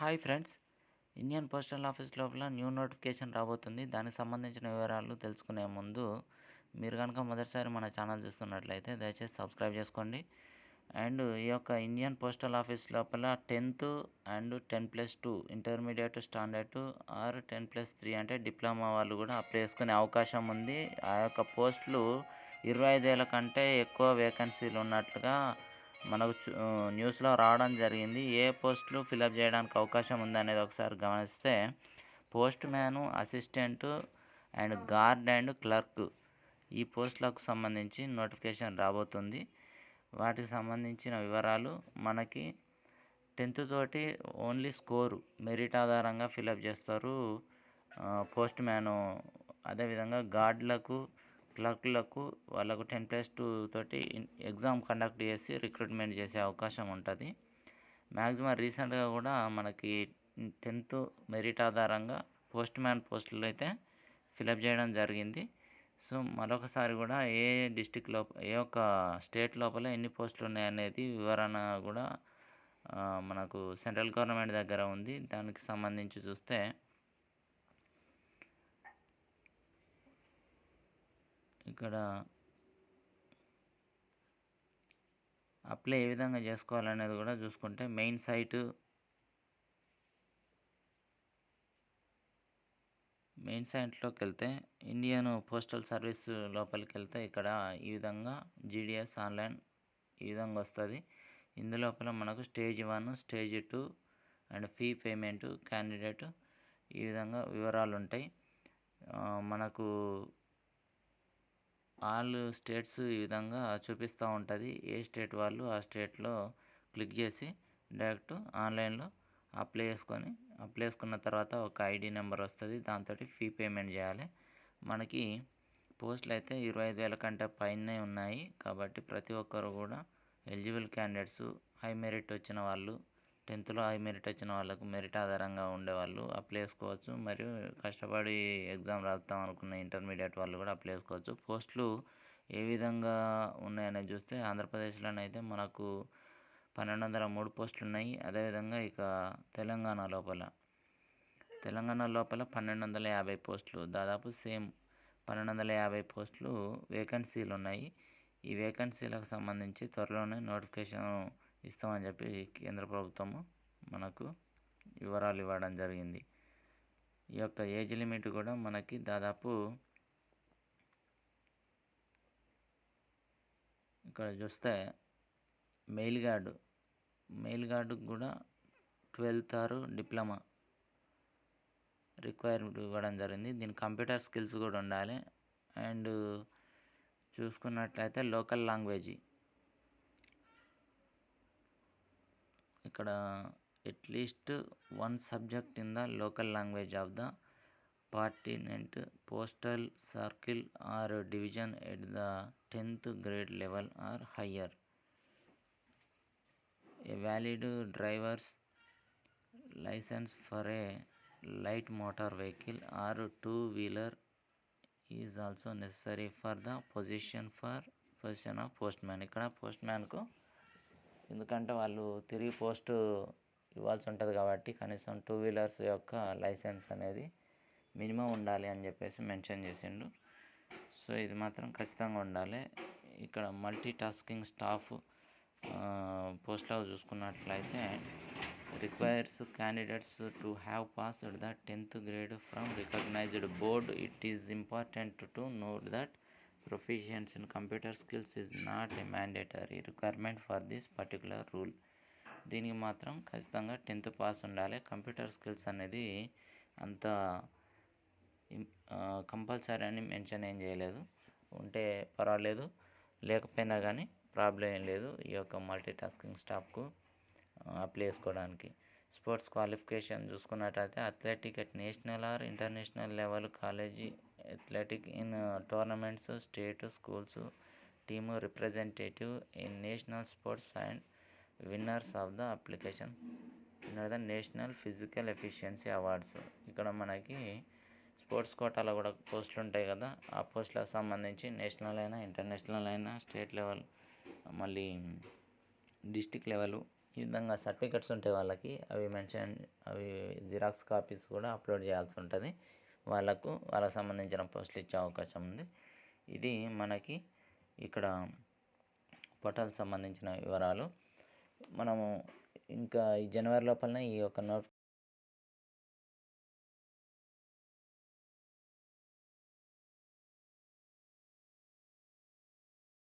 Hi friends, Indian postal office లోపల new notification రాబోతుంది. దానికి సంబంధించిన వివరాలు తెలుసుకునే ముందు మీరు కనుక మొదటిసారి మన ఛానల్ చూస్తున్నట్లయితే దయచేసి సబ్స్క్రైబ్ చేసుకోండి. అండ్ ఈ యొక్క ఇండియన్ పోస్టల్ ఆఫీస్ లోపల 10th and 10+2 intermediate standard are 10+3 అంటే డిప్లొమా వాళ్ళు కూడా అప్లై చేసుకునే అవకాశం ఉంది. ఆ యొక్క పోస్టులు 25,000 కంటే ఎక్కువ వేకెన్సీలు ఉన్నట్లుగా మనకు న్యూస్లో రావడం జరిగింది. ఏ పోస్టులు ఫిలప్ చేయడానికి అవకాశం ఉందనేది ఒకసారి గమనిస్తే post man, assistant and guard and clerk ఈ పోస్టులకు సంబంధించి నోటిఫికేషన్ రాబోతుంది. వాటికి సంబంధించిన వివరాలు మనకి 10th తోటి ఓన్లీ స్కోరు మెరిట్ ఆధారంగా ఫిలప్ చేస్తారు పోస్ట్ మ్యాను. అదేవిధంగా గార్డులకు, క్లర్క్లకు వాళ్ళకు 10+2 తోటి ఎగ్జామ్ కండక్ట్ చేసి రిక్రూట్మెంట్ చేసే అవకాశం ఉంటుంది. మ్యాక్సిమం రీసెంట్గా కూడా మనకి 10th మెరిట్ ఆధారంగా పోస్ట్ మ్యాన్ పోస్టులు అయితే ఫిలప్ చేయడం జరిగింది. సో మరొకసారి కూడా ఏ డిస్టిక్ లోపల, ఏ ఒక్క స్టేట్ లోపల ఎన్ని పోస్టులు ఉన్నాయనేది వివరణ కూడా మనకు సెంట్రల్ గవర్నమెంట్ దగ్గర ఉంది. దానికి సంబంధించి చూస్తే ఇక్కడ అప్లై ఏ విధంగా చేసుకోవాలనేది కూడా చూసుకుంటే మెయిన్ సైట్లోకి వెళ్తే ఇండియన్ పోస్టల్ సర్వీస్ లోపలికి వెళ్తే ఇక్కడ ఈ విధంగా జీడిఎస్ ఆన్లైన్ ఈ విధంగా వస్తుంది. ఇందులోపల మనకు stage 1, stage 2 and fee payment, candidate ఈ విధంగా వివరాలు ఉంటాయి. మనకు ఆల్ స్టేట్స్ ఈ విధంగా చూపిస్తూ ఉంటుంది. ఏ స్టేట్ వాళ్ళు ఆ స్టేట్లో క్లిక్ చేసి డైరెక్ట్ ఆన్లైన్లో అప్లై చేసుకున్న తర్వాత ఒక ఐడి నెంబర్ వస్తుంది. దాంతో ఫీ పేమెంట్ చేయాలి. మనకి పోస్టులు అయితే 25,000 కంటే పైనే ఉన్నాయి. కాబట్టి ప్రతి ఒక్కరు కూడా ఎలిజిబుల్ క్యాండిడేట్స్, హై మెరిట్ వచ్చిన వాళ్ళు, 10th హై మెరిట్ వచ్చిన వాళ్ళకు మెరిట్ ఆధారంగా ఉండేవాళ్ళు అప్లై చేసుకోవచ్చు. మరియు కష్టపడి ఎగ్జామ్ రాద్దాం అనుకున్న ఇంటర్మీడియట్ వాళ్ళు కూడా అప్లై చేసుకోవచ్చు. పోస్టులు ఏ విధంగా ఉన్నాయనేది చూస్తే ఆంధ్రప్రదేశ్లోనైతే మనకు 1,203 పోస్టులు ఉన్నాయి. అదేవిధంగా ఇక తెలంగాణ లోపల 1,250 పోస్టులు, దాదాపు సేమ్ 1,250 పోస్టులు వేకెన్సీలు ఉన్నాయి. ఈ వేకెన్సీలకు సంబంధించి త్వరలోనే నోటిఫికేషన్ ఇస్తామని చెప్పి కేంద్ర ప్రభుత్వము మనకు వివరాలు ఇవ్వడం జరిగింది. ఈ యొక్క ఏజ్ లిమిట్ కూడా మనకి దాదాపు ఇక్కడ చూస్తే మెయిల్ గార్డుకు కూడా 12th ఆర్ డిప్లొమా రిక్వైర్మెంట్ ఇవ్వడం జరిగింది. దీని కంప్యూటర్ స్కిల్స్ కూడా ఉండాలి. అండ్ చూసుకున్నట్లయితే లోకల్ లాంగ్వేజ్ ఇక్కడ at least 1 subject in the local language of the pertinent postal circle or division at the 10th grade level or higher. A valid driver's license for a light motor vehicle or two-wheeler is also necessary for the position of postman. ఇక్కడ post మ్యాన్కు ఎందుకంటే వాళ్ళు తిరిగి post ఇవ్వాల్సి ఉంటుంది కాబట్టి కనీసం 2 wheelers యొక్క licence అనేది మినిమం ఉండాలి అని చెప్పేసి మెన్షన్ చేసిండు. సో ఇది మాత్రం ఖచ్చితంగా ఉండాలి. ఇక్కడ మల్టీ టాస్కింగ్ స్టాఫ్ పోస్ట్లో చూసుకున్నట్లయితే requires candidates to have passed the 10th grade from recognised board. It is important to note that proficiency in computer skills is not a mandatory requirement for this particular rule. దీనికి మాత్రం ఖచ్చితంగా 10th pass ఉండాలి. Computer skills అనేది అంత compulsory అని mention ఏం చేయలేదు. ఉంటే పర్వాలేదు, లేకపోయినా కానీ ప్రాబ్లం ఏం లేదు ఈ యొక్క మల్టీ టాస్కింగ్ స్టాఫ్కు అప్లై చేసుకోవడానికి. స్పోర్ట్స్ క్వాలిఫికేషన్ చూసుకున్నట్టయితే athletic at national are international level, college athletic in tournaments, state, schools, team representative in national sports and winners of the application national physical efficiency awards. ఇక్కడ మనకి sports కోటాలో కూడా పోస్టులు ఉంటాయి కదా, ఆ పోస్టులకు సంబంధించి నేషనల్ అయినా, ఇంటర్నేషనల్ అయినా, స్టేట్ లెవెల్, మళ్ళీ డిస్టిక్ లెవెల్ ఈ విధంగా సర్టిఫికెట్స్ ఉంటాయి వాళ్ళకి, అవి జిరాక్స్ కాపీస్ కూడా అప్లోడ్ చేయాల్సి ఉంటుంది. వాళ్ళకు సంబంధించిన పోస్టులు ఇచ్చే అవకాశం ఉంది. ఇది మనకి ఇక్కడ పోర్టల్కి సంబంధించిన వివరాలు. మనము ఇంకా ఈ జనవరి లోపలనే ఈ యొక్క